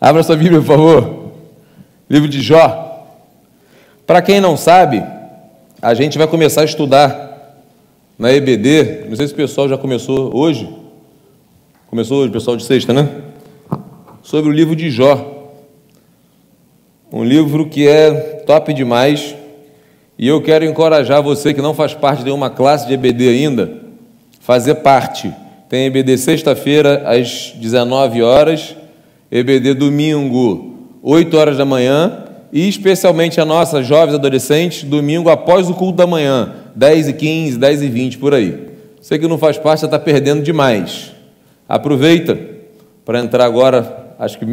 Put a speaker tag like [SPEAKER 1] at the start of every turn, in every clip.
[SPEAKER 1] Abra sua Bíblia, por favor. Livro de Jó. Para quem não sabe, a gente vai começar a estudar na EBD. Não sei se o pessoal já começou hoje. Começou hoje, pessoal de sexta, né? Sobre o livro de Jó. Um livro que é top demais. E eu quero encorajar você que não faz parte de nenhuma classe de EBD ainda, fazer parte. Tem EBD sexta-feira às 19 horas, EBD domingo, 8 horas da manhã, e especialmente a nossa jovens adolescentes, domingo após o culto da manhã, 10h15, 10h20, por aí. Você que não faz parte, você está perdendo demais. Aproveita para entrar agora, acho que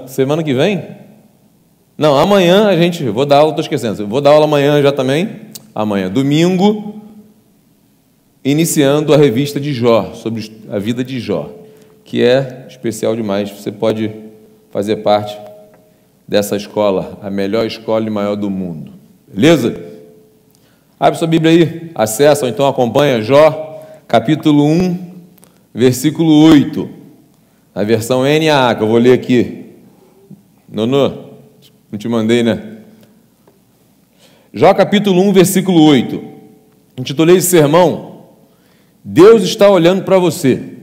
[SPEAKER 1] semana que vem. Não, amanhã vou dar aula, estou esquecendo, eu vou dar aula amanhã já também, amanhã, domingo, iniciando a revista de Jó, sobre a vida de Jó, que é especial demais. Você pode fazer parte dessa escola, a melhor escola e maior do mundo, beleza? Abre sua Bíblia aí, acessa ou então acompanha Jó, capítulo 1, versículo 8, a versão NAA, que eu vou ler aqui. Nono, não te mandei, né? Jó capítulo 1, versículo 8. Intitulei esse sermão, Deus está olhando para você.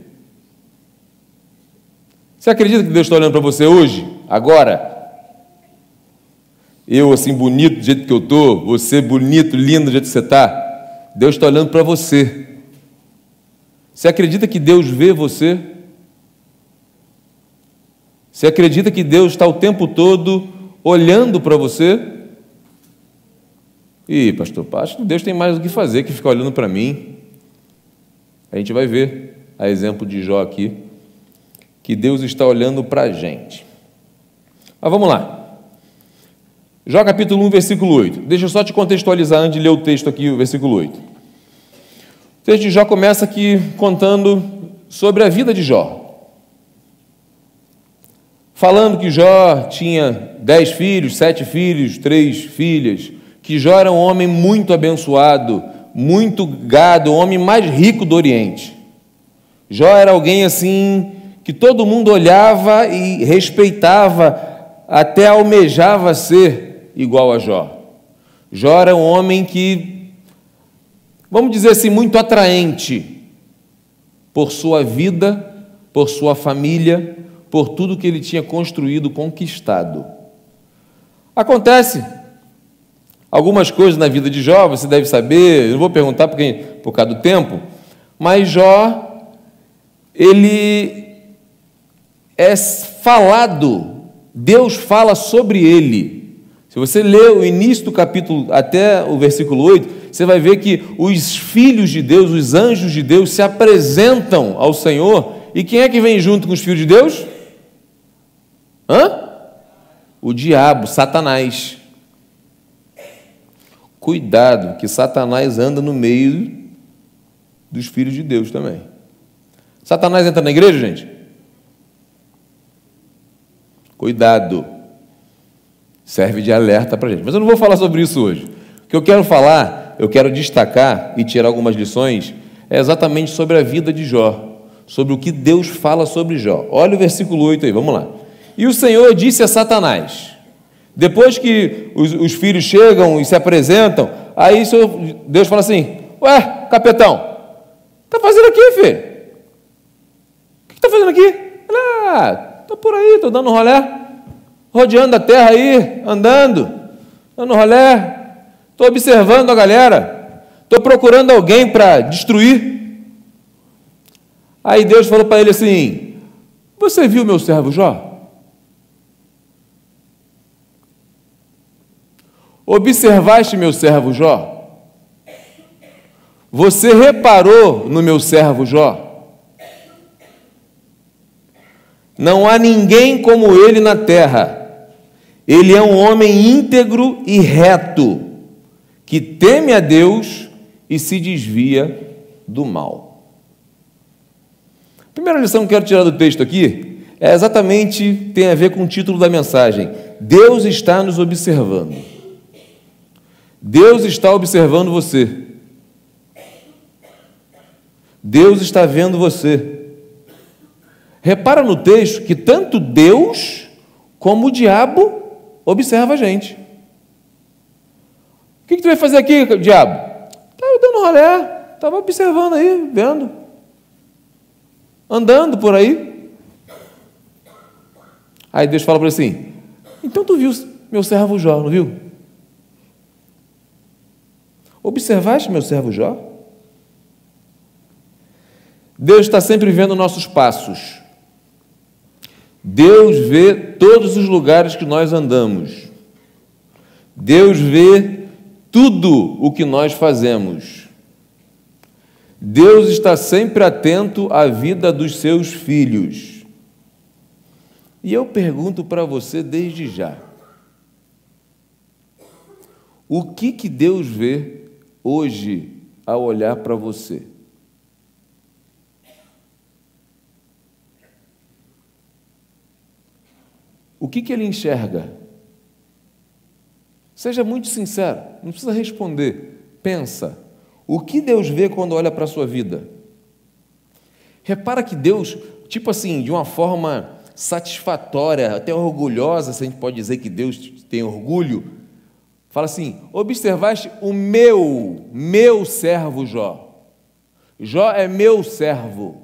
[SPEAKER 1] Você acredita que Deus está olhando para você hoje? Agora? Eu, assim, bonito do jeito que eu estou, você bonito, lindo do jeito que você está, Deus está olhando para você. Você acredita que Deus vê você? Você acredita que Deus está o tempo todo olhando para você? Ih, pastor, acho que Deus tem mais o que fazer que ficar olhando para mim. A gente vai ver, a exemplo de Jó aqui, que Deus está olhando para a gente. Mas vamos lá. Jó capítulo 1, versículo 8. Deixa eu só te contextualizar antes de ler o texto aqui, o versículo 8. O texto de Jó começa aqui contando sobre a vida de Jó. Falando que Jó tinha 10 filhos, 7 filhos, 3 filhas, que Jó era um homem muito abençoado, muito gado, o homem mais rico do Oriente. Jó era alguém assim, que todo mundo olhava e respeitava, até almejava ser igual a Jó. Jó era um homem que, vamos dizer assim, muito atraente por sua vida, por sua família, por tudo que ele tinha construído, conquistado. Acontece algumas coisas na vida de Jó, você deve saber, eu não vou perguntar por causa do tempo, mas Jó, ele é falado, Deus fala sobre ele. Se você ler o início do capítulo até o versículo 8, você vai ver que os filhos de Deus, os anjos de Deus, se apresentam ao Senhor, e quem é que vem junto com os filhos de Deus? O diabo, Satanás. Cuidado, que Satanás anda no meio dos filhos de Deus também. Satanás entra na igreja, gente? Cuidado. Serve de alerta para a gente. Mas eu não vou falar sobre isso hoje. O que eu quero falar, eu quero destacar e tirar algumas lições, é exatamente sobre a vida de Jó, sobre o que Deus fala sobre Jó. Olha o versículo 8 aí, vamos lá. E o Senhor disse a Satanás, depois que os filhos chegam e se apresentam, aí Deus fala assim, ué, capetão, o que está fazendo aqui, filho? O que está fazendo aqui? Estou por aí, estou dando um rolé, rodeando a terra aí, andando, dando rolé, estou observando a galera, estou procurando alguém para destruir. Aí Deus falou para ele assim, você viu meu servo Jó? Observaste meu servo Jó? Você reparou no meu servo Jó? Não há ninguém como ele na terra. Ele é um homem íntegro e reto, que teme a Deus e se desvia do mal. A primeira lição que eu quero tirar do texto aqui é exatamente, tem a ver com o título da mensagem. Deus está nos observando. Deus está observando você. Deus está vendo você. Repara no texto que tanto Deus como o diabo observa a gente. O que tu vai fazer aqui, diabo? Estava dando rolé, estava observando aí, vendo, andando por aí. Aí Deus fala para ele assim: então tu viu meu servo Jó, não viu? Observaste meu servo Jó? Deus está sempre vendo nossos passos. Deus vê todos os lugares que nós andamos. Deus vê tudo o que nós fazemos. Deus está sempre atento à vida dos seus filhos. E eu pergunto para você desde já: o que Deus vê hoje ao olhar para você? O que Ele enxerga? Seja muito sincero, não precisa responder. Pensa, o que Deus vê quando olha para a sua vida? Repara que Deus, tipo assim, de uma forma satisfatória, até orgulhosa, se a gente pode dizer que Deus tem orgulho, fala assim: observaste o meu servo Jó. Jó é meu servo.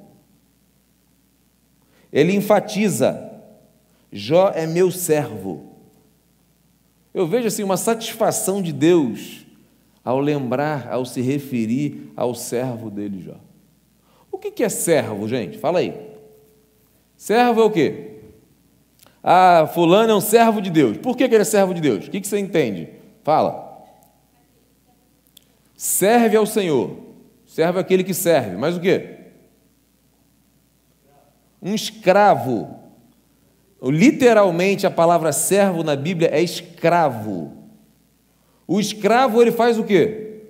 [SPEAKER 1] Ele enfatiza: Jó é meu servo. Eu vejo assim uma satisfação de Deus ao lembrar, ao se referir ao servo dele, Jó. O que é servo, gente? Fala aí. Servo é o quê? Ah, fulano é um servo de Deus. Por que ele é servo de Deus? O que você entende? Fala. Serve ao Senhor. Servo é aquele que serve. Mas o quê? Um escravo. Literalmente, a palavra servo na Bíblia é escravo. O escravo, ele faz o quê?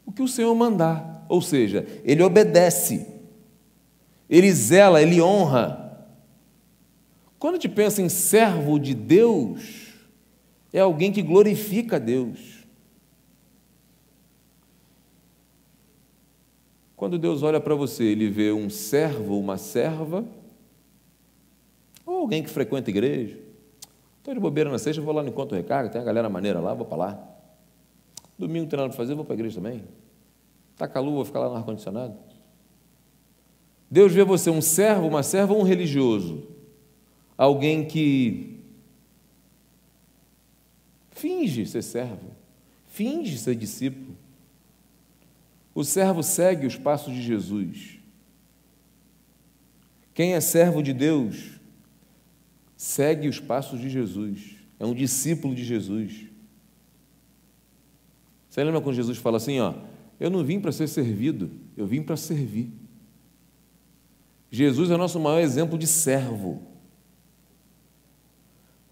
[SPEAKER 1] O que o Senhor mandar. Ou seja, ele obedece. Ele zela, ele honra. Quando a gente pensa em servo de Deus, é alguém que glorifica a Deus. Quando Deus olha para você, Ele vê um servo, uma serva, ou alguém que frequenta a igreja. Estou de bobeira na sexta, vou lá no Encontro Recarga, tem a galera maneira lá, vou para lá. Domingo não tem nada para fazer, vou para a igreja também. Está calor, vou ficar lá no ar-condicionado. Deus vê você um servo, uma serva ou um religioso? Alguém que finge ser servo, finge ser discípulo. O servo segue os passos de Jesus. Quem é servo de Deus segue os passos de Jesus, é um discípulo de Jesus. Você lembra quando Jesus fala assim, ó, eu não vim para ser servido, eu vim para servir. Jesus é o nosso maior exemplo de servo.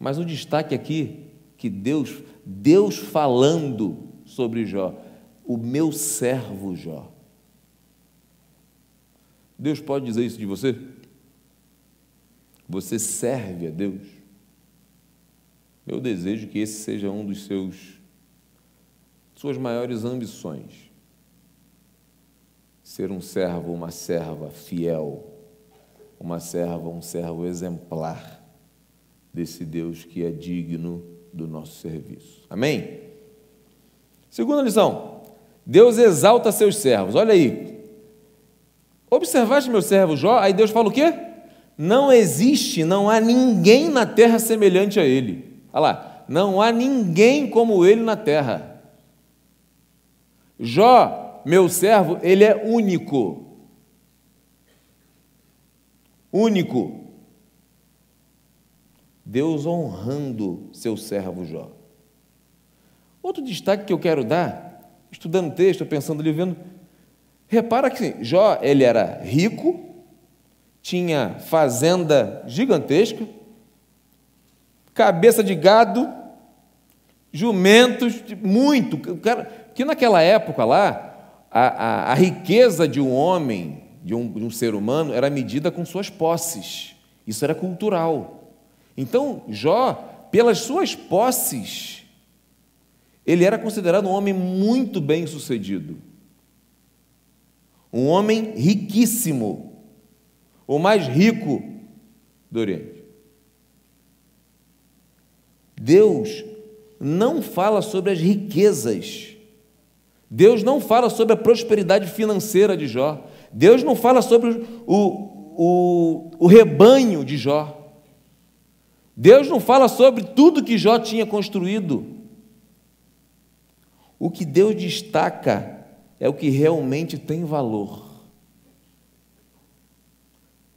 [SPEAKER 1] Mas o destaque aqui, que Deus falando sobre Jó, o meu servo Jó. Deus pode dizer isso de você? Você serve a Deus? Eu desejo que esse seja um dos suas maiores ambições. Ser um servo, uma serva fiel, uma serva, um servo exemplar desse Deus que é digno do nosso serviço. Amém? Segunda lição, Deus exalta seus servos. Olha aí, observaste meu servo Jó? Aí Deus fala o quê? Não existe, não há ninguém na terra semelhante a ele. Olha lá, não há ninguém como ele na terra. Jó, meu servo, ele é único. Único. Deus honrando seu servo Jó. Outro destaque que eu quero dar, estudando texto, pensando ali, vendo, repara que Jó, ele era rico, tinha fazenda gigantesca, cabeça de gado, jumentos, muito, que naquela época lá, a riqueza de um homem, de um ser humano, era medida com suas posses, isso era cultural. Então, Jó, pelas suas posses, ele era considerado um homem muito bem-sucedido, um homem riquíssimo, o mais rico do Oriente. Deus não fala sobre as riquezas. Deus não fala sobre a prosperidade financeira de Jó. Deus não fala sobre o rebanho de Jó. Deus não fala sobre tudo que Jó tinha construído. O que Deus destaca é o que realmente tem valor.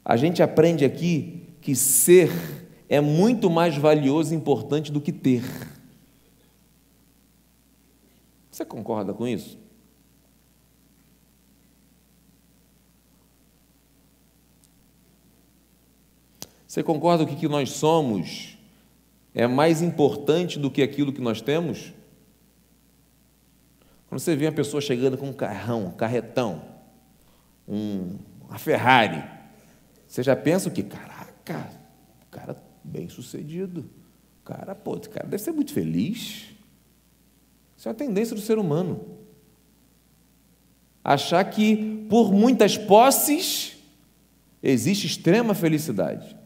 [SPEAKER 1] A gente aprende aqui que ser é muito mais valioso e importante do que ter. Você concorda com isso? Você concorda que o que nós somos é mais importante do que aquilo que nós temos? Quando você vê uma pessoa chegando com um carrão, um carretão, uma Ferrari, você já pensa o quê? Caraca, o cara bem sucedido. Esse cara deve ser muito feliz. Isso é uma tendência do ser humano. Achar que por muitas posses existe extrema felicidade.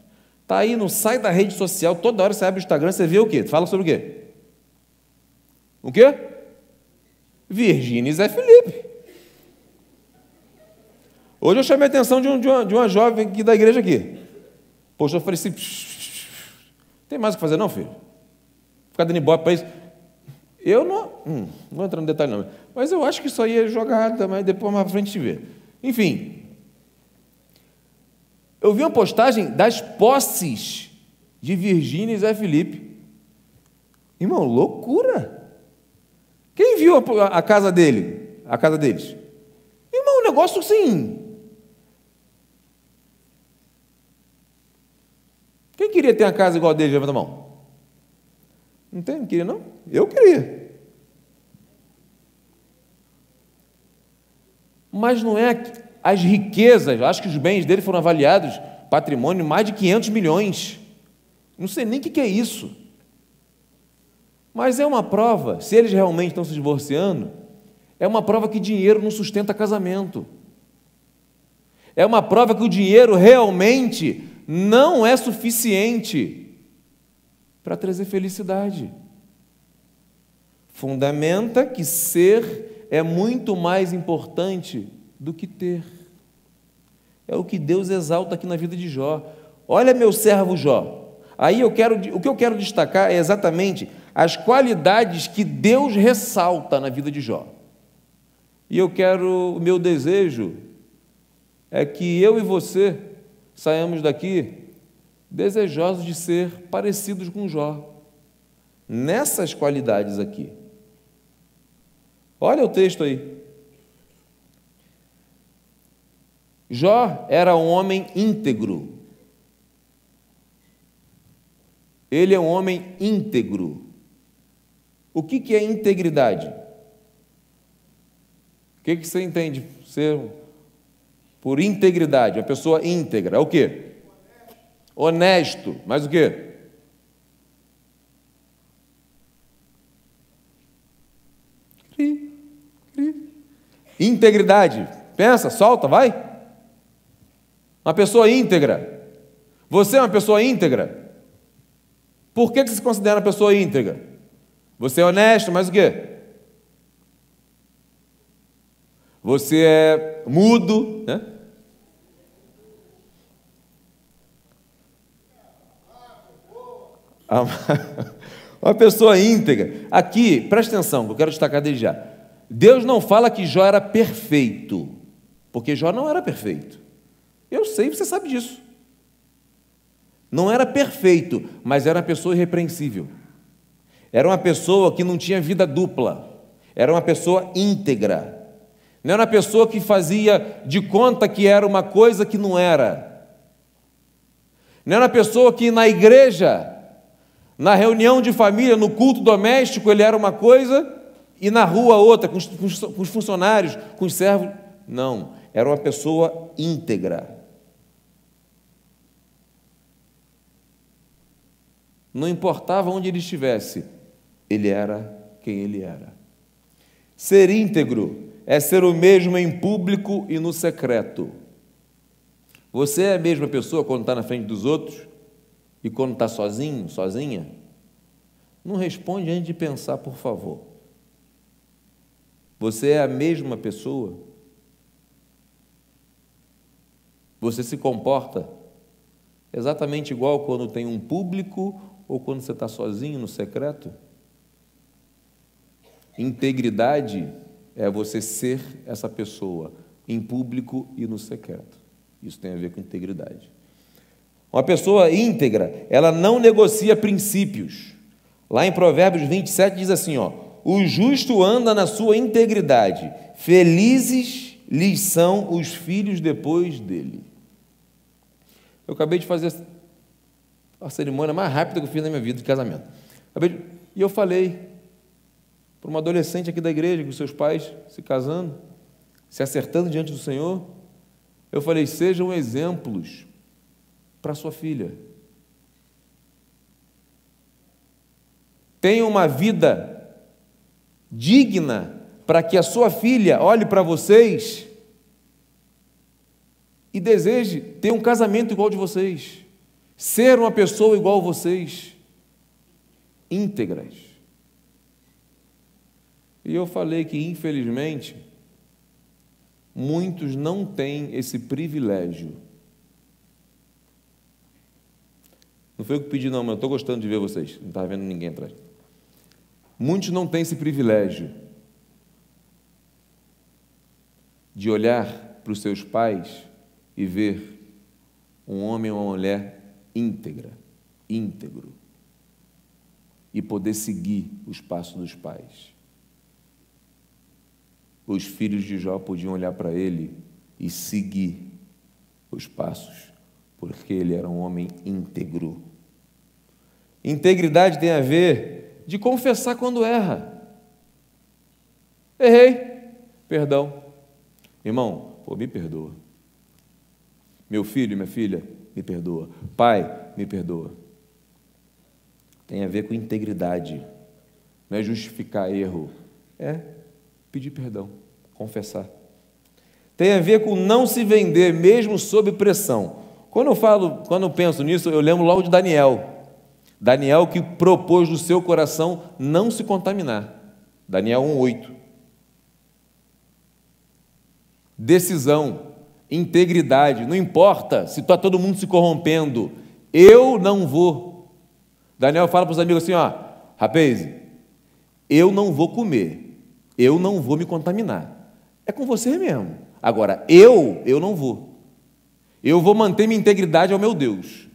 [SPEAKER 1] Está aí, não sai da rede social, toda hora você abre o Instagram, você vê o quê? Fala sobre o quê? O quê? Virgínia e Zé Felipe. Hoje eu chamei a atenção de uma jovem aqui da igreja aqui. Poxa, eu falei assim, tem mais o que fazer não, filho? Ficar dando ibope para isso. Eu não vou entrar no detalhe não, mas eu acho que isso aí é jogada, mas depois mais pra frente a gente vê. Enfim, eu vi uma postagem das posses de Virgínia e Zé Felipe. Irmão, loucura! Quem viu a casa dele? A casa deles? Irmão, um negócio assim. Quem queria ter uma casa igual a dele? Levanta a mão. Não tem? Não queria, não? Eu queria. Mas não é as riquezas, acho que os bens dele foram avaliados, patrimônio, mais de 500 milhões. Não sei nem o que é isso. Mas é uma prova, se eles realmente estão se divorciando, é uma prova que dinheiro não sustenta casamento. É uma prova que o dinheiro realmente não é suficiente para trazer felicidade. Fundamenta que ser é muito mais importante do que ter. É o que Deus exalta aqui na vida de Jó. Olha meu servo Jó. Aí o que eu quero destacar é exatamente as qualidades que Deus ressalta na vida de Jó. E o meu desejo é que eu e você saiamos daqui desejosos de ser parecidos com Jó, nessas qualidades aqui. Olha o texto aí. Jó era um homem íntegro. Ele é um homem íntegro. O que é integridade? O que você entende ser por integridade? Uma pessoa íntegra. É o quê? Honesto. Mas o quê? Integridade. Pensa, solta, vai. Uma pessoa íntegra. Você é uma pessoa íntegra. Por que você se considera uma pessoa íntegra? Você é honesto, mas o quê? Você é mudo, né? Uma pessoa íntegra. Aqui, presta atenção, que eu quero destacar desde já. Deus não fala que Jó era perfeito, porque Jó não era perfeito. Eu sei, você sabe disso. Não era perfeito, mas era uma pessoa irrepreensível. Era uma pessoa que não tinha vida dupla. Era uma pessoa íntegra. Não era uma pessoa que fazia de conta que era uma coisa que não era. Não era uma pessoa que na igreja, na reunião de família, no culto doméstico, ele era uma coisa e na rua outra, com os funcionários, com os servos. Não, era uma pessoa íntegra. Não importava onde ele estivesse, ele era quem ele era. Ser íntegro é ser o mesmo em público e no secreto. Você é a mesma pessoa quando está na frente dos outros e quando está sozinho, sozinha? Não responde antes de pensar, por favor. Você é a mesma pessoa? Você se comporta exatamente igual quando tem um público ou quando você está sozinho no secreto? Integridade é você ser essa pessoa em público e no secreto. Isso tem a ver com integridade. Uma pessoa íntegra, ela não negocia princípios. Lá em Provérbios 27 diz assim, o justo anda na sua integridade, felizes lhes são os filhos depois dele. Eu acabei de fazer a cerimônia mais rápida que eu fiz na minha vida de casamento. E eu falei para uma adolescente aqui da igreja, com seus pais se casando, se acertando diante do Senhor, eu falei, sejam exemplos para sua filha. Tenha uma vida digna para que a sua filha olhe para vocês e deseje ter um casamento igual ao de vocês, ser uma pessoa igual a vocês, íntegras. E eu falei que, infelizmente, muitos não têm esse privilégio. Não foi eu que pedi, não, mas eu estou gostando de ver vocês. Não estava vendo ninguém atrás. Muitos não têm esse privilégio de olhar para os seus pais e ver um homem ou uma mulher íntegro, e poder seguir os passos dos pais. Os filhos de Jó podiam olhar para ele e seguir os passos, porque ele era um homem íntegro. Integridade tem a ver de confessar quando erra. Errei, perdão. Irmão, me perdoa. Meu filho e minha filha, me perdoa. Pai, me perdoa. Tem a ver com integridade. Não é justificar erro, é pedir perdão, confessar. Tem a ver com não se vender, mesmo sob pressão. Quando eu penso nisso, eu lembro logo de Daniel. Daniel que propôs no seu coração não se contaminar. Daniel 1:8. Decisão, integridade, não importa se está todo mundo se corrompendo, eu não vou. Daniel fala para os amigos assim, rapaz, eu não vou comer, eu não vou me contaminar. É com você mesmo. Agora, eu não vou. Eu vou manter minha integridade ao meu Deus.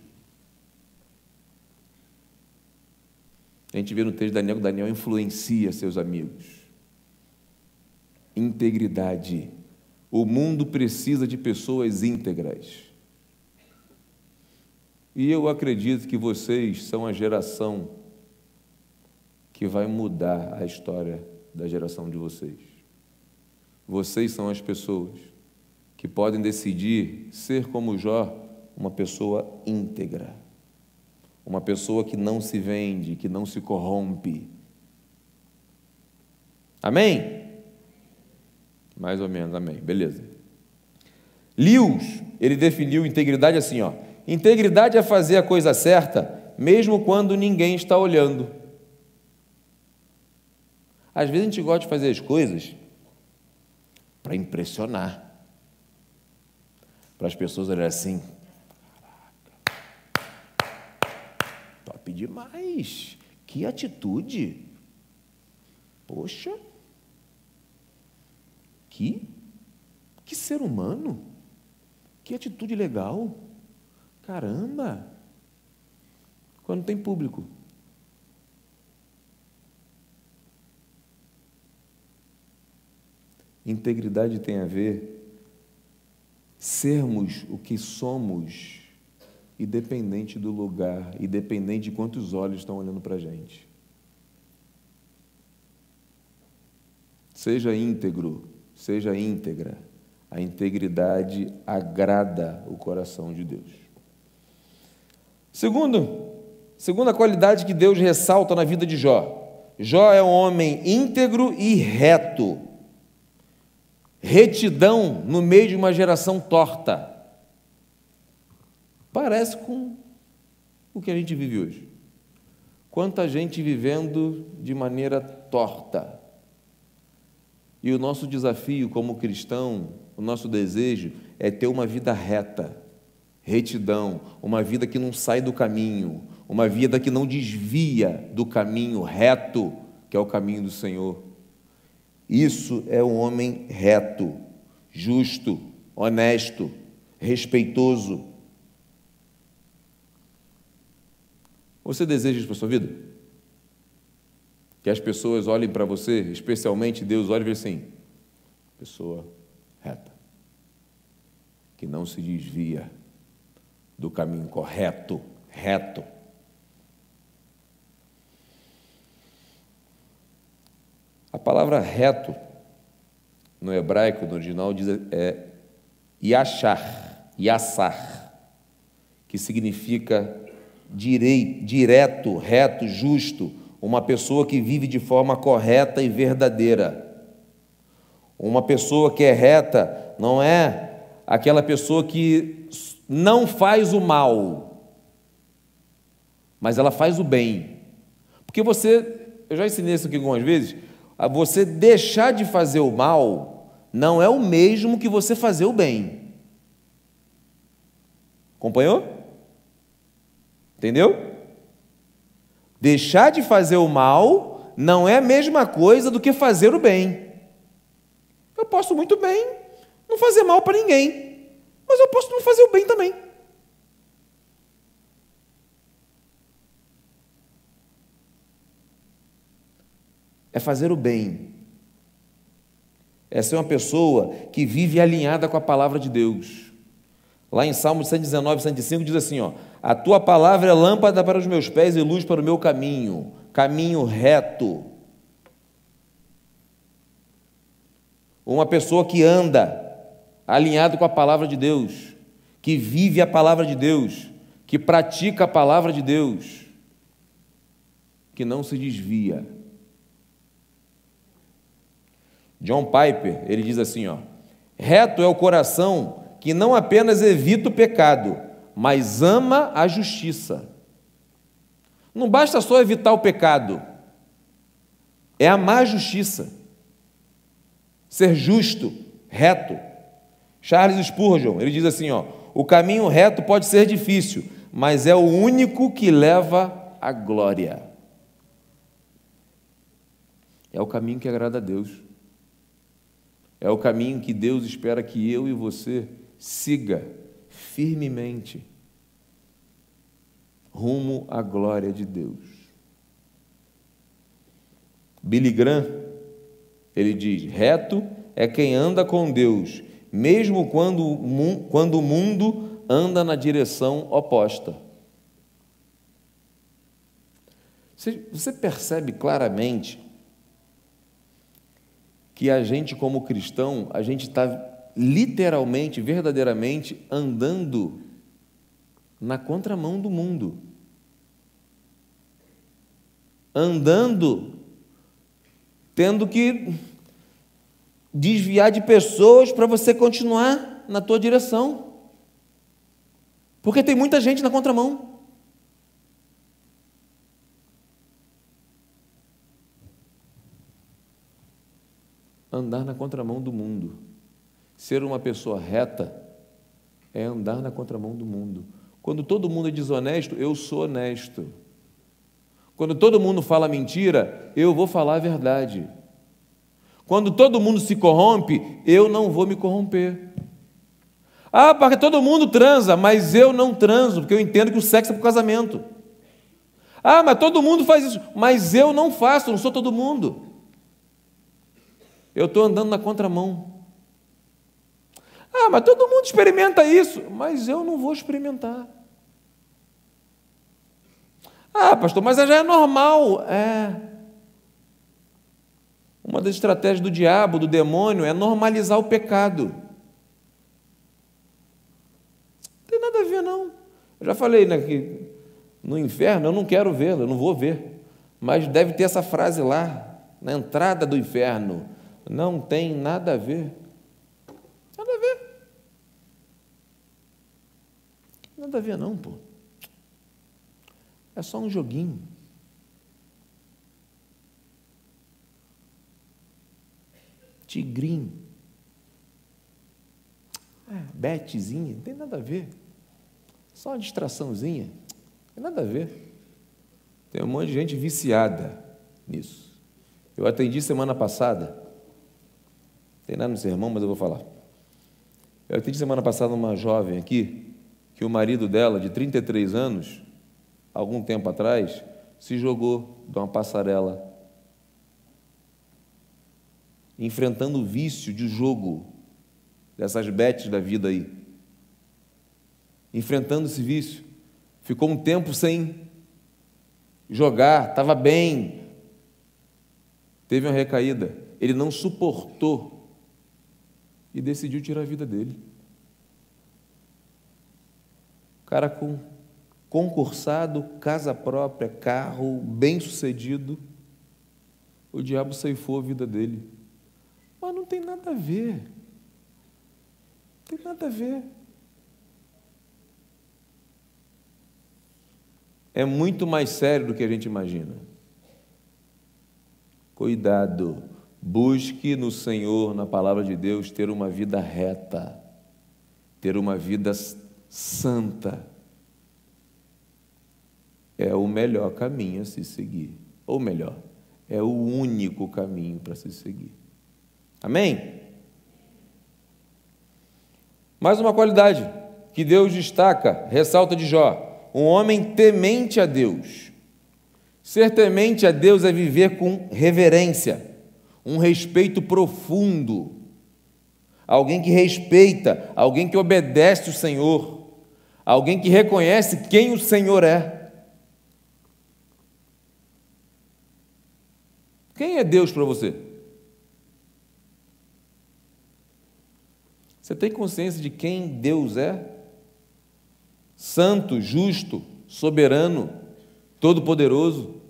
[SPEAKER 1] A gente vê no texto de Daniel que Daniel influencia seus amigos. Integridade. O mundo precisa de pessoas íntegras. E eu acredito que vocês são a geração que vai mudar a história da geração de vocês. Vocês são as pessoas que podem decidir ser como Jó, uma pessoa íntegra, uma pessoa que não se vende, que não se corrompe. Amém? Mais ou menos, amém. Beleza. Lewis, ele definiu integridade assim, integridade é fazer a coisa certa, mesmo quando ninguém está olhando. Às vezes a gente gosta de fazer as coisas para impressionar, para as pessoas olharem assim, top demais, que atitude, poxa, que ser humano, que atitude legal, caramba, quando tem público. Integridade tem a ver sermos o que somos, independente do lugar, independente de quantos olhos estão olhando para a gente. Seja íntegro, seja íntegra. A integridade agrada o coração de Deus. Segunda qualidade que Deus ressalta na vida de Jó. Jó é um homem íntegro e reto. Retidão no meio de uma geração torta. Parece com o que a gente vive hoje. Quanta gente vivendo de maneira torta. E o nosso desafio como cristão, o nosso desejo é ter uma vida reta, retidão, uma vida que não sai do caminho, uma vida que não desvia do caminho reto, que é o caminho do Senhor. Isso é um homem reto, justo, honesto, respeitoso. Você deseja isso para a sua vida? Que as pessoas olhem para você, especialmente Deus, olhe e veja assim, pessoa reta, que não se desvia do caminho correto, reto. A palavra reto, no hebraico, no original, diz yashar, que significa direto, reto, justo, uma pessoa que vive de forma correta e verdadeira. Uma pessoa que é reta não é aquela pessoa que não faz o mal, mas ela faz o bem. Porque eu já ensinei isso aqui algumas vezes, você deixar de fazer o mal não é o mesmo que você fazer o bem. Acompanhou? Entendeu? Deixar de fazer o mal não é a mesma coisa do que fazer o bem. Eu posso muito bem não fazer mal para ninguém, mas eu posso não fazer o bem também. É fazer o bem. É ser uma pessoa que vive alinhada com a palavra de Deus. Lá em Salmo 119, 105 diz assim, a tua palavra é lâmpada para os meus pés e luz para o meu caminho, caminho reto. Uma pessoa que anda alinhado com a palavra de Deus, que vive a palavra de Deus, que pratica a palavra de Deus, que não se desvia. John Piper, ele diz assim, reto é o coração que não apenas evita o pecado, mas ama a justiça. Não basta só evitar o pecado, é amar a justiça, ser justo, reto. Charles Spurgeon, ele diz assim, o caminho reto pode ser difícil, mas é o único que leva à glória. É o caminho que agrada a Deus. É o caminho que Deus espera que eu e você siga firmemente rumo à glória de Deus. Billy Graham, ele diz, reto é quem anda com Deus, mesmo quando o mundo anda na direção oposta. Você percebe claramente que a gente, como cristão, a gente está literalmente, verdadeiramente andando na contramão do mundo. Andando, tendo que desviar de pessoas para você continuar na tua direção. Porque tem muita gente na contramão. Andar na contramão do mundo. Ser uma pessoa reta é andar na contramão do mundo. Quando todo mundo é desonesto, eu sou honesto. Quando todo mundo fala mentira, eu vou falar a verdade. Quando todo mundo se corrompe, eu não vou me corromper. Porque todo mundo transa, mas eu não transo, porque eu entendo que o sexo é para o casamento. Mas todo mundo faz isso, mas eu não faço, não sou todo mundo. Eu estou andando na contramão. Mas todo mundo experimenta isso, mas eu não vou experimentar. Pastor, mas já é normal. Uma das estratégias do diabo, do demônio, é normalizar o pecado. Não tem nada a ver, não. Eu já falei, né, que no inferno eu não quero vê-lo, eu não vou ver. Mas deve ter essa frase lá, na entrada do inferno. Não tem nada a ver. Nada a ver. Nada a ver, não, pô. É só um joguinho. tigrinho. Betezinha, não tem nada a ver. Só uma distraçãozinha, não tem nada a ver. Tem um monte de gente viciada nisso. Eu atendi semana passada, não tem nada no sermão, mas eu vou falar. Eu atendi semana passada uma jovem aqui, que o marido dela, de 33 anos, algum tempo atrás, se jogou de uma passarela, enfrentando o vício de jogo, dessas betes da vida aí. Enfrentando esse vício. Ficou um tempo sem jogar, estava bem. Teve uma recaída. Ele não suportou e decidiu tirar a vida dele. O cara com concursado, casa própria, carro, bem-sucedido, o diabo ceifou a vida dele. Mas não tem nada a ver. Não tem nada a ver. É muito mais sério do que a gente imagina. Cuidado, busque no Senhor, na palavra de Deus, ter uma vida reta, ter uma vida santa. É o melhor caminho a se seguir. Ou melhor, é o único caminho para se seguir. Amém? Mais uma qualidade que Deus destaca, ressalta de Jó: um homem temente a Deus. Ser temente a Deus é viver com reverência, um respeito profundo, alguém que respeita, alguém que obedece o Senhor, alguém que reconhece quem o Senhor é. Quem é Deus para você? Você tem consciência de quem Deus é? Santo, justo, soberano, todo-poderoso.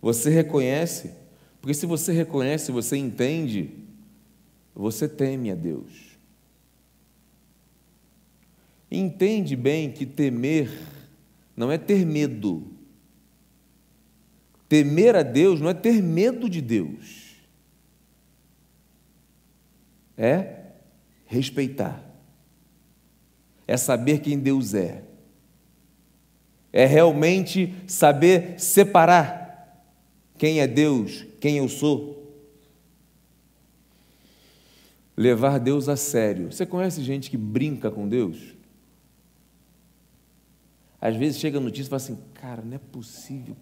[SPEAKER 1] Você reconhece? Porque se você reconhece, você entende, você teme a Deus. Entende bem que temer não é ter medo. Temer a Deus não é ter medo de Deus. É respeitar. É saber quem Deus é. É realmente saber separar quem é Deus, quem eu sou. Levar Deus a sério. Você conhece gente que brinca com Deus? Às vezes chega a notícia e fala assim: cara, não é possível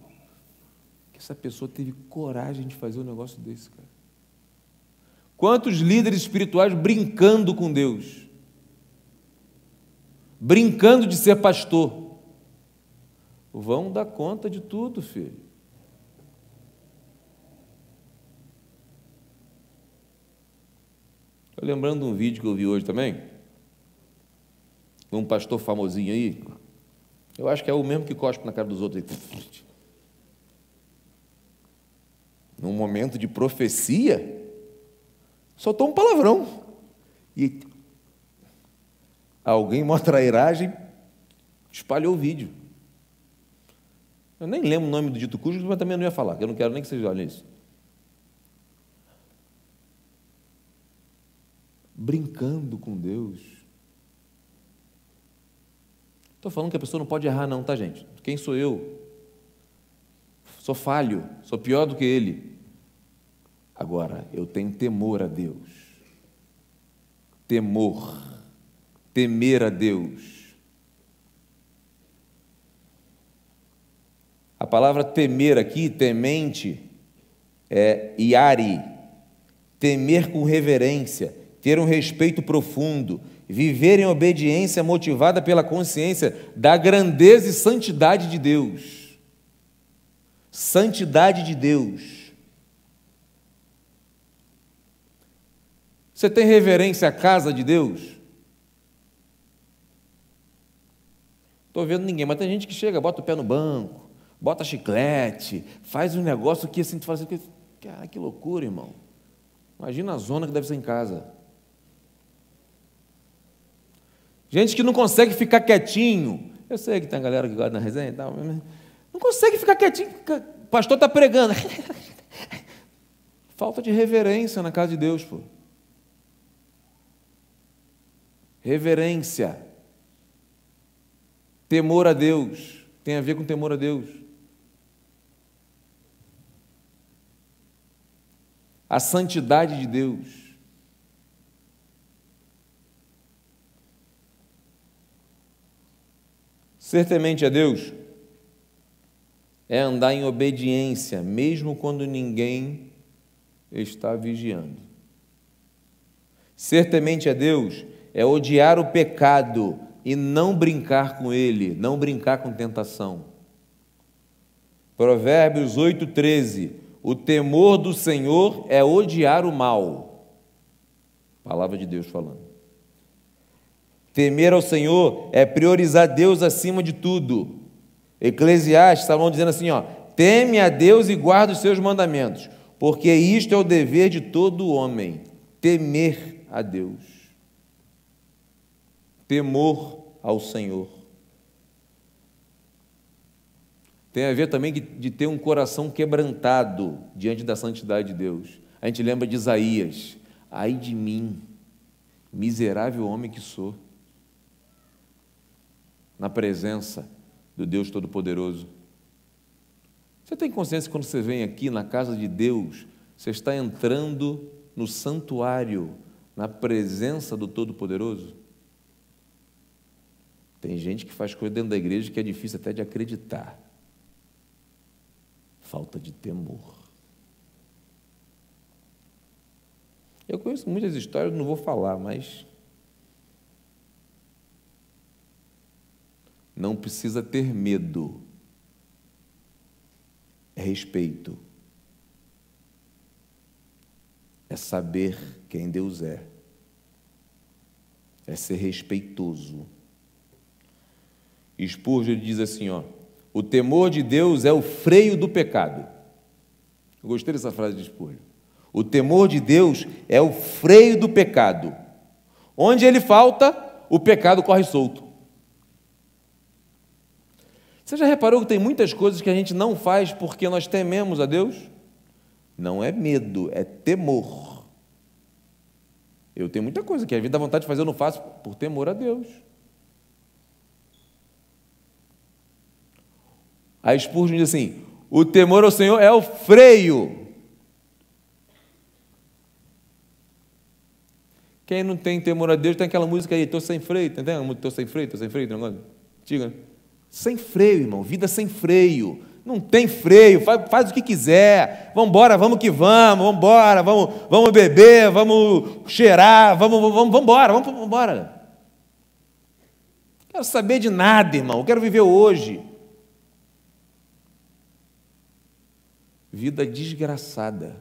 [SPEAKER 1] que essa pessoa teve coragem de fazer um negócio desse, cara. Quantos líderes espirituais brincando com Deus? Brincando de ser pastor. Vão dar conta de tudo, filho. Estou lembrando de um vídeo que eu vi hoje também, de um pastor famosinho aí. Eu acho que é o mesmo que cospe na cara dos outros. Num momento de profecia, soltou um palavrão. E alguém, uma trairagem, espalhou o vídeo. Eu nem lembro o nome do dito cujo, mas também não ia falar, que eu não quero nem que vocês olhem isso. Brincando com Deus. Estou falando que a pessoa não pode errar não, tá, gente? Quem sou eu? Sou falho, sou pior do que ele. Agora, eu tenho temor a Deus. Temor. Temer a Deus. A palavra temer aqui, temente, é iare. Temer com reverência, ter um respeito profundo, viver em obediência motivada pela consciência da grandeza e santidade de Deus. Santidade de Deus. Você tem reverência à casa de Deus? Estou vendo ninguém, mas tem gente que chega, bota o pé no banco, bota chiclete, faz um negócio que assim, tu fala assim, cara, que loucura, irmão. Imagina a zona que deve ser em casa. Gente que não consegue ficar quietinho. Eu sei que tem galera que gosta da resenha e tal, mas não consegue ficar quietinho. O pastor está pregando. Falta de reverência na casa de Deus, pô. Reverência. Temor a Deus. Tem a ver com temor a Deus. A santidade de Deus. Ser temente a Deus é andar em obediência, mesmo quando ninguém está vigiando. Ser temente a Deus é odiar o pecado e não brincar com ele, não brincar com tentação. Provérbios 8:13, o temor do Senhor é odiar o mal. Palavra de Deus falando. Temer ao Senhor é priorizar Deus acima de tudo. Eclesiastes, Salomão dizendo assim, teme a Deus e guarda os seus mandamentos, porque isto é o dever de todo homem, temer a Deus. Temor ao Senhor. Tem a ver também de ter um coração quebrantado diante da santidade de Deus. A gente lembra de Isaías, ai de mim, miserável homem que sou, na presença do Deus Todo-Poderoso. Você tem consciência que quando você vem aqui na casa de Deus, você está entrando no santuário, na presença do Todo-Poderoso? Tem gente que faz coisa dentro da igreja que é difícil até de acreditar. Falta de temor. Eu conheço muitas histórias, não vou falar, mas não precisa ter medo. É respeito. É saber quem Deus é. É ser respeitoso. Spurgeon diz assim, o temor de Deus é o freio do pecado. Eu gostei dessa frase de Spurgeon. O temor de Deus é o freio do pecado. Onde ele falta, o pecado corre solto. Você já reparou que tem muitas coisas que a gente não faz porque nós tememos a Deus? Não é medo, é temor. Eu tenho muita coisa que a vida dá vontade de fazer, eu não faço por temor a Deus. A Spurgeon diz assim, o temor ao Senhor é o freio. Quem não tem temor a Deus, tem aquela música aí, estou sem freio, entendeu? Estou sem freio, negócio antigo, né? Sem freio, irmão, vida sem freio. Não tem freio, faz o que quiser. Vamos embora, vamos que vamos, vamos embora, vamos beber, vamos cheirar, vamos embora. Não quero saber de nada, irmão, eu quero viver hoje. Vida desgraçada.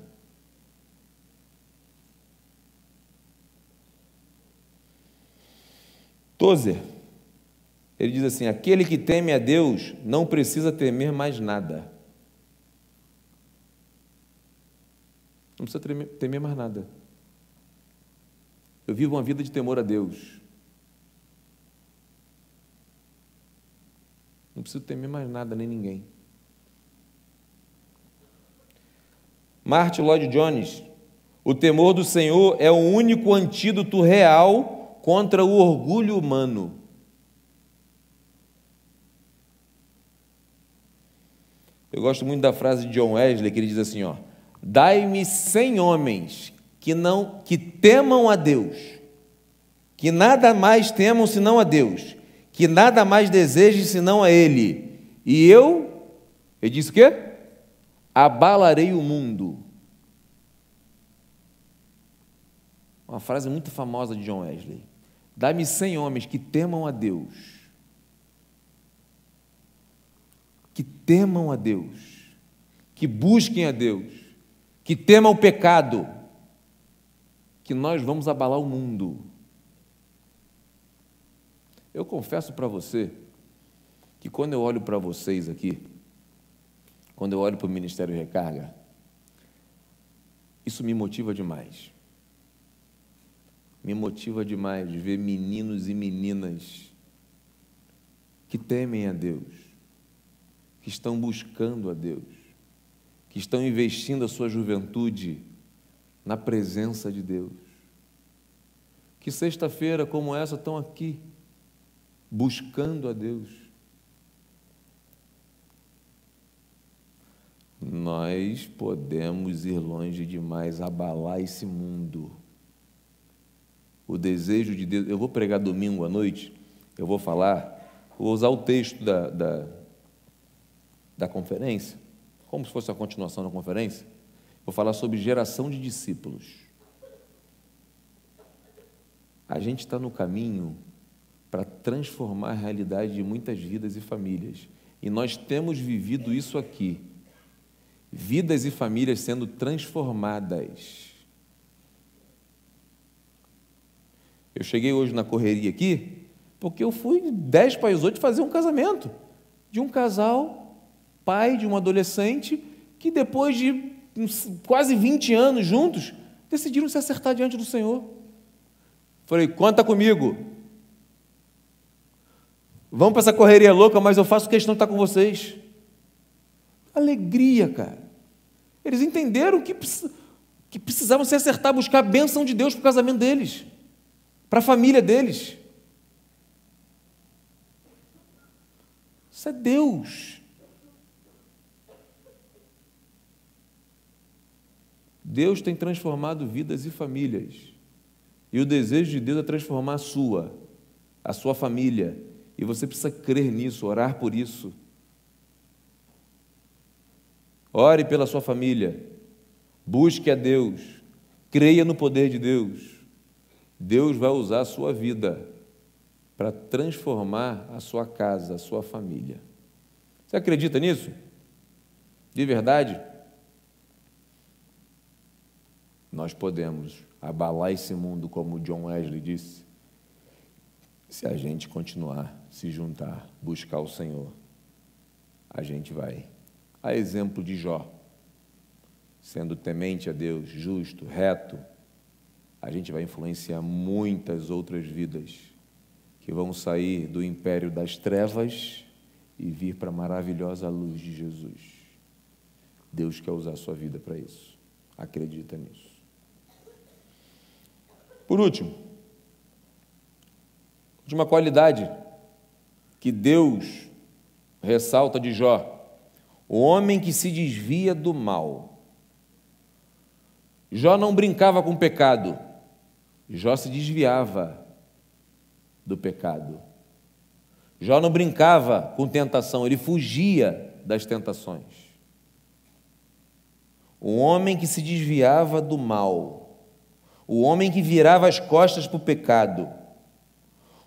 [SPEAKER 1] Tozer, ele diz assim, aquele que teme a Deus não precisa temer mais nada. Não precisa temer mais nada. Eu vivo uma vida de temor a Deus. Não preciso temer mais nada, nem ninguém. Martin Lloyd Jones, o temor do Senhor é o único antídoto real contra o orgulho humano. Eu gosto muito da frase de John Wesley, que ele diz assim, dai-me 100 homens que temam a Deus, que nada mais temam senão a Deus, que nada mais desejem senão a Ele, e ele disse o quê? Abalarei o mundo. Uma frase muito famosa de John Wesley. Dá-me 100 homens que temam a Deus. Que temam a Deus. Que busquem a Deus. Que temam o pecado. Que nós vamos abalar o mundo. Eu confesso para você que quando eu olho para vocês aqui, quando eu olho para o Ministério Recarga, isso me motiva demais. Me motiva demais de ver meninos e meninas que temem a Deus, que estão buscando a Deus, que estão investindo a sua juventude na presença de Deus. Que sexta-feira como essa estão aqui, buscando a Deus. Nós podemos ir longe demais, abalar esse mundo. O desejo de Deus. Eu vou pregar domingo à noite, eu vou usar o texto da conferência, como se fosse a continuação da conferência. Vou falar sobre geração de discípulos. A gente está no caminho para transformar a realidade de muitas vidas e famílias. E nós temos vivido isso aqui. Vidas e famílias sendo transformadas. Eu cheguei hoje na correria aqui, porque eu fui 10 para as 8 fazer um casamento de um casal, pai de um adolescente, que depois de quase 20 anos juntos, decidiram se acertar diante do Senhor. Falei, conta comigo. Vamos para essa correria louca, mas eu faço questão de estar com vocês. Alegria, cara. Eles entenderam que precisavam se acertar, buscar a bênção de Deus para o casamento deles, para a família deles. Isso é Deus. Deus tem transformado vidas e famílias. E o desejo de Deus é transformar a sua família. E você precisa crer nisso, orar por isso. Ore pela sua família. Busque a Deus. Creia no poder de Deus. Deus vai usar a sua vida para transformar a sua casa, a sua família. Você acredita nisso? De verdade? Nós podemos abalar esse mundo, como John Wesley disse, se a gente continuar, se juntar, buscar o Senhor. A gente vai. A exemplo de Jó, sendo temente a Deus, justo, reto, a gente vai influenciar muitas outras vidas que vão sair do império das trevas e vir para a maravilhosa luz de Jesus. Deus quer usar a sua vida para isso. Acredita nisso. Por último, última qualidade que Deus ressalta de Jó: o homem que se desvia do mal. Jó não brincava com o pecado, Jó se desviava do pecado. Jó não brincava com tentação, ele fugia das tentações. O homem que se desviava do mal, o homem que virava as costas para o pecado,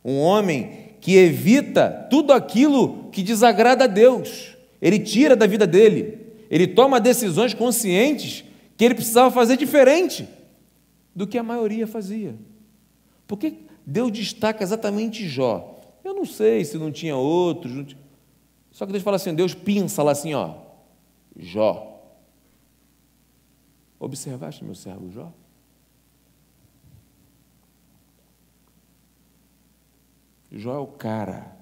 [SPEAKER 1] um homem que evita tudo aquilo que desagrada a Deus. Ele tira da vida dele, ele toma decisões conscientes que ele precisava fazer diferente do que a maioria fazia. Por que Deus destaca exatamente Jó? Eu não sei se não tinha outros, só que Deus fala assim, Deus pinça lá assim, ó, Jó. Observaste meu servo Jó? Jó é o cara.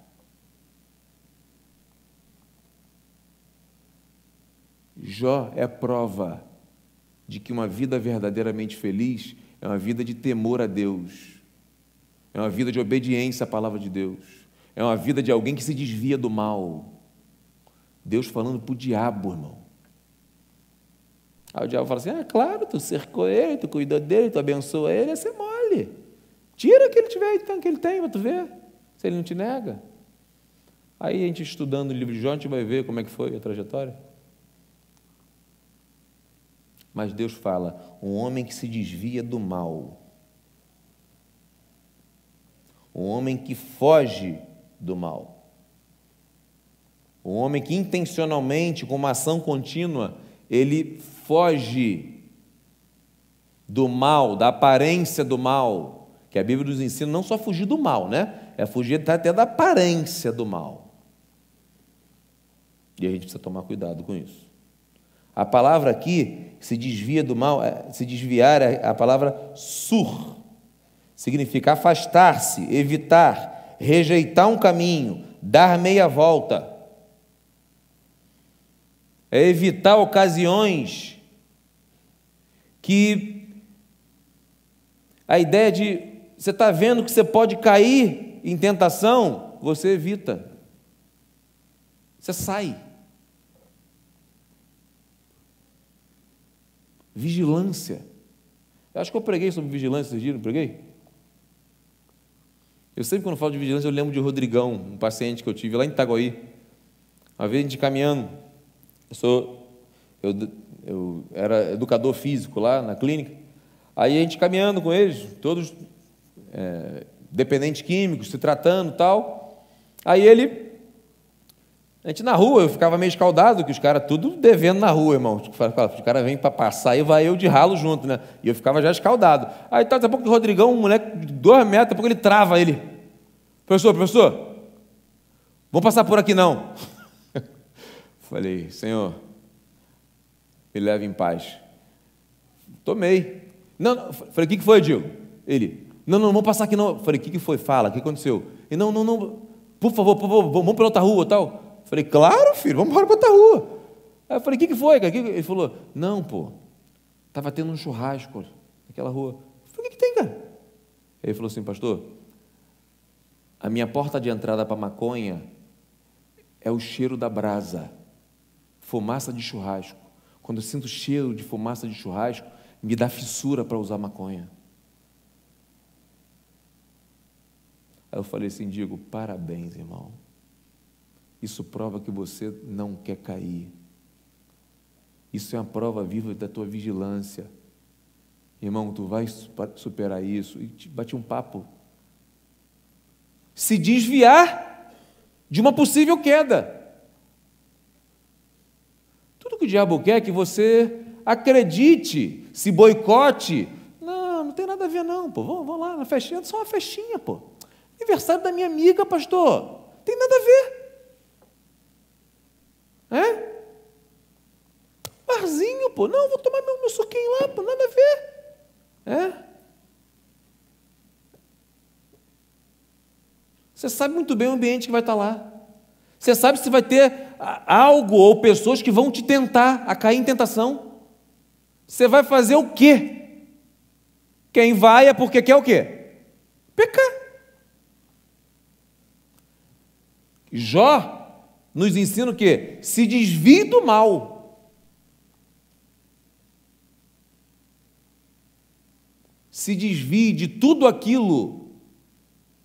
[SPEAKER 1] Jó é a prova de que uma vida verdadeiramente feliz é uma vida de temor a Deus, é uma vida de obediência à palavra de Deus, é uma vida de alguém que se desvia do mal. Deus falando para o diabo, irmão. Aí o diabo fala assim, claro, tu cercou ele, tu cuidou dele, tu abençoa ele, ia ser mole. Tira o que ele tiver, então, que ele tem, para tu ver, se ele não te nega. Aí a gente estudando o livro de Jó, a gente vai ver como é que foi a trajetória. Mas Deus fala, um homem que se desvia do mal, um homem que foge do mal, um homem que intencionalmente, com uma ação contínua, ele foge do mal, da aparência do mal, que a Bíblia nos ensina não só fugir do mal, né? É fugir até da aparência do mal. E a gente precisa tomar cuidado com isso. A palavra aqui, se desvia do mal, se desviar, é a palavra sur. Significa afastar-se, evitar, rejeitar um caminho, dar meia volta. É evitar ocasiões que A ideia de você está vendo que você pode cair em tentação, você evita. Você sai. Vigilância. Eu acho que eu preguei sobre vigilância esses dias, não preguei? Eu sempre, quando falo de vigilância, eu lembro de Rodrigão, um paciente que eu tive lá em Itaguaí. Uma vez a gente caminhando, eu era educador físico lá na clínica, aí a gente caminhando com eles, todos dependentes químicos, se tratando e tal. Aí a gente na rua, eu ficava meio escaldado, que os caras tudo devendo na rua, irmão. Os caras vêm para passar e vai eu de ralo junto, né? E eu ficava já escaldado. Aí, daqui a pouco, o Rodrigão, um moleque de 2 metros, daqui a pouco ele trava ele. Professor, vamos passar por aqui não. Falei, Senhor, me leve em paz. Tomei. Não, falei, o que foi, Diego? Ele, não, vamos passar aqui não. Falei, o que foi? Fala, o que aconteceu? Ele, não, por favor, vamos para outra rua e tal. Falei, claro, filho, vamos embora para outra rua. Aí eu falei, o que foi, cara? Ele falou, não, estava tendo um churrasco naquela rua. Eu falei, o que tem, cara? Aí ele falou assim, pastor, a minha porta de entrada para maconha é o cheiro da brasa, fumaça de churrasco. Quando eu sinto cheiro de fumaça de churrasco, me dá fissura para usar maconha. Aí eu falei assim, Diego, parabéns, irmão. Isso prova que você não quer cair. Isso é uma prova viva da tua vigilância. Irmão, tu vai superar isso. E te bati um papo. Se desviar de uma possível queda. Tudo que o diabo quer é que você acredite, se boicote. Não tem nada a ver não, Vamos lá na festinha, só uma festinha, Aniversário da minha amiga, pastor. Tem nada a ver. Barzinho, não, vou tomar meu suquinho lá, nada a ver. Você sabe muito bem o ambiente que vai estar lá. Você sabe se vai ter algo ou pessoas que vão te tentar a cair em tentação. Você vai fazer o quê? Quem vai é porque quer o quê? Pecar. Jó nos ensina o quê? Se desvie do mal. Se desvie de tudo aquilo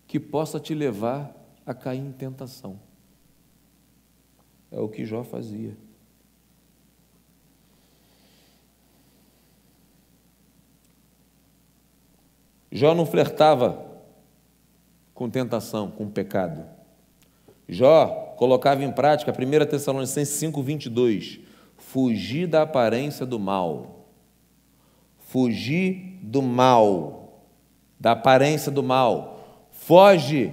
[SPEAKER 1] que possa te levar a cair em tentação. É o que Jó fazia. Jó não flertava com tentação, com pecado. Jó colocava em prática 1 Tessalonicenses 5:22, fugir da aparência do mal. Fugir do mal, da aparência do mal. Foge,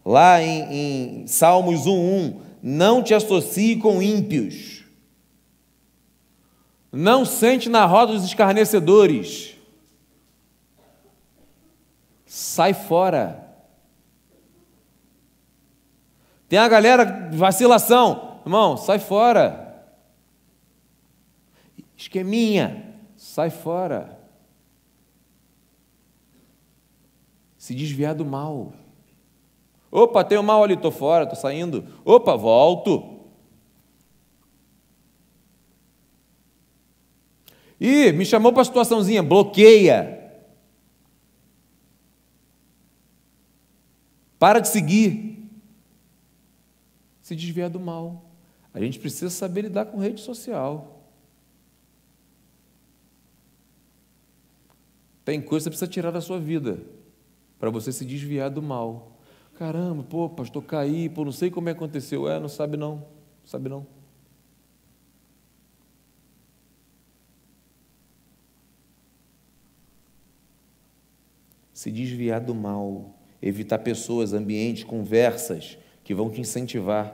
[SPEAKER 1] lá em Salmos 1:1, não te associe com ímpios. Não sente na roda dos escarnecedores. Sai fora. Tem a galera, vacilação, irmão, sai fora. Esqueminha, sai fora. Se desviar do mal. Opa, tem o mal ali, estou fora, estou saindo. Opa, volto. Ih, me chamou para a situaçãozinha, bloqueia. Para de seguir. Se desviar do mal. A gente precisa saber lidar com rede social. Tem coisa que você precisa tirar da sua vida para você se desviar do mal. Caramba, pastor, caí, não sei como é que aconteceu. Não sabe não, sabe não. Se desviar do mal, evitar pessoas, ambientes, conversas que vão te incentivar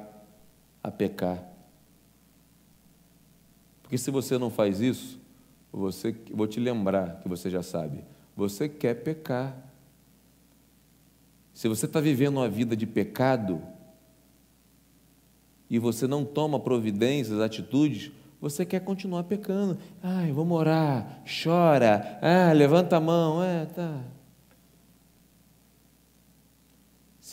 [SPEAKER 1] a pecar. Porque se você não faz isso, vou te lembrar que você já sabe, você quer pecar. Se você está vivendo uma vida de pecado e você não toma providências, atitudes, você quer continuar pecando. Vamos orar, chora, levanta a mão, tá.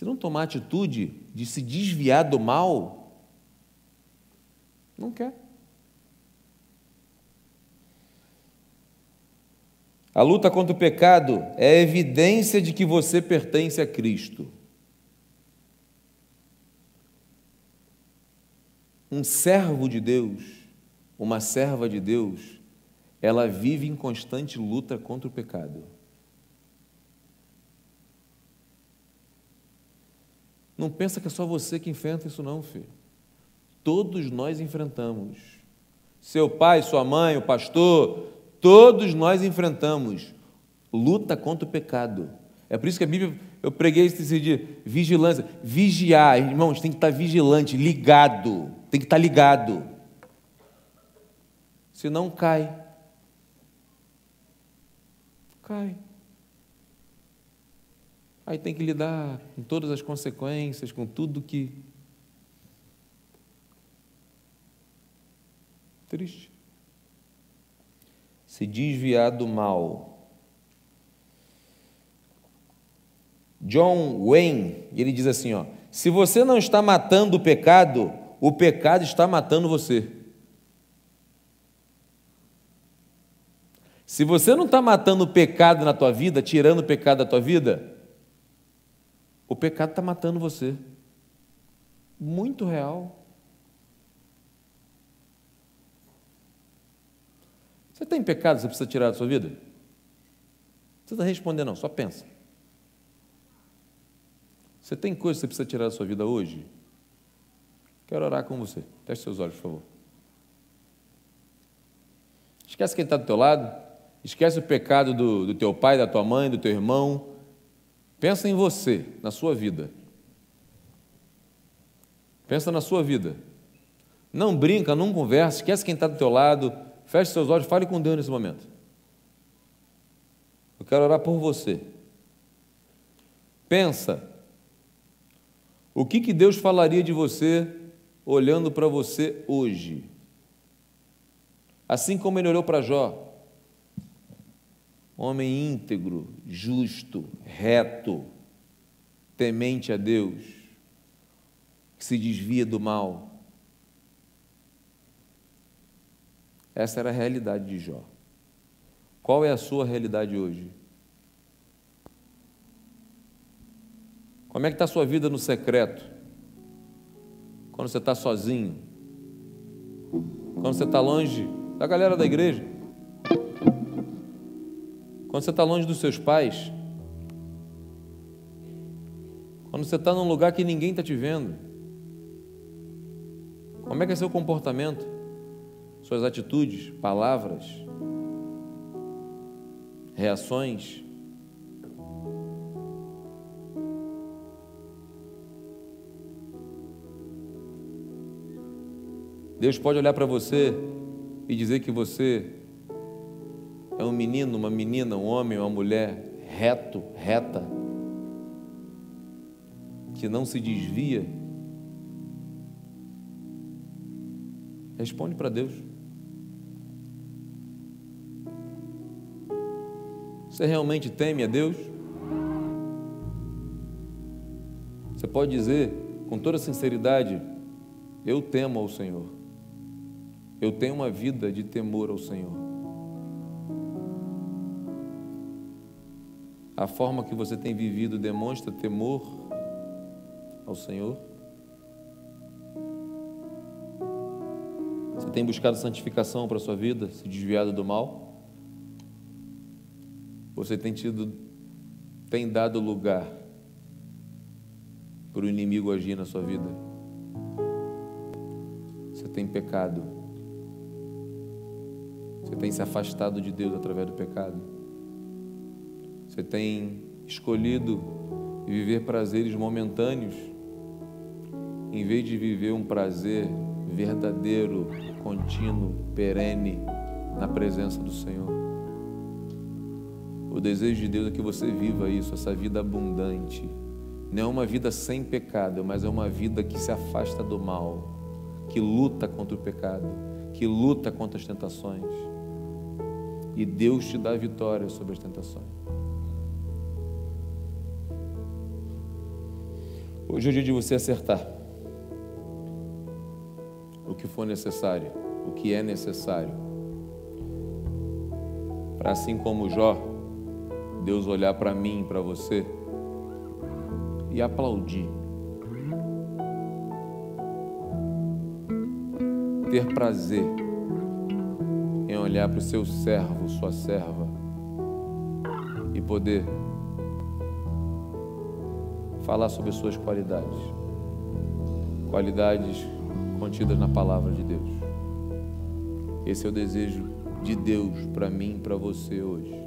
[SPEAKER 1] se não tomar atitude de se desviar do mal, não quer. A luta contra o pecado é a evidência de que você pertence a Cristo. Um servo de Deus, uma serva de Deus, ela vive em constante luta contra o pecado. Não pensa que é só você que enfrenta isso não, filho. Todos nós enfrentamos. Seu pai, sua mãe, o pastor, todos nós enfrentamos luta contra o pecado. É por isso que a Bíblia, eu preguei esse dia, vigilância, vigiar, irmãos, tem que estar vigilante, ligado, tem que estar ligado. Senão cai. Aí tem que lidar com todas as consequências, com tudo que... Triste. Se desviar do mal. John Wayne, ele diz assim, ó, se você não está matando o pecado está matando você. Se você não está matando o pecado na tua vida, tirando o pecado da tua vida, o pecado está matando você. Muito real. Você tem pecado que você precisa tirar da sua vida? Não precisa responder não, só pensa. Você tem coisa que você precisa tirar da sua vida hoje? Quero orar com você. Feche seus olhos, por favor. Esquece quem está do teu lado. Esquece o pecado do teu pai, da tua mãe, do teu irmão. Pensa em você, na sua vida. Pensa na sua vida. Não brinca, não conversa, esquece quem está do teu lado. Feche seus olhos, fale com Deus nesse momento. Eu quero orar por você. Pensa. O que Deus falaria de você olhando para você hoje? Assim como Ele olhou para Jó. Homem íntegro, justo, reto, temente a Deus, que se desvia do mal. Essa era a realidade de Jó. Qual é a sua realidade hoje? Como é que está a sua vida no secreto? Quando você está sozinho? Quando você está longe da galera da igreja? Quando você está longe dos seus pais? Quando você está num lugar que ninguém está te vendo? Como é que é seu comportamento? Suas atitudes, palavras, reações? Deus pode olhar para você e dizer que você é um menino, uma menina, um homem, uma mulher reto, reta, que não se desvia. Responde para Deus. Você realmente teme a Deus? Você pode dizer com toda sinceridade: eu temo ao Senhor. Eu tenho uma vida de temor ao Senhor. A forma que você tem vivido demonstra temor ao Senhor? Você tem buscado santificação para a sua vida, se desviado do mal? Você tem dado lugar para o inimigo agir na sua vida? Você tem pecado? Você tem se afastado de Deus através do pecado? Você tem escolhido viver prazeres momentâneos em vez de viver um prazer verdadeiro, contínuo, perene na presença do Senhor? O desejo de Deus é que você viva isso, essa vida abundante. Não é uma vida sem pecado, mas é uma vida que se afasta do mal, que luta contra o pecado, que luta contra as tentações. E Deus te dá vitória sobre as tentações. Hoje é o dia de você acertar o que for necessário, o que é necessário, para assim como Jó, Deus olhar para mim, para você e aplaudir, ter prazer em olhar para o seu servo, sua serva e poder falar sobre as suas qualidades contidas na palavra de Deus. Esse é o desejo de Deus para mim e para você hoje.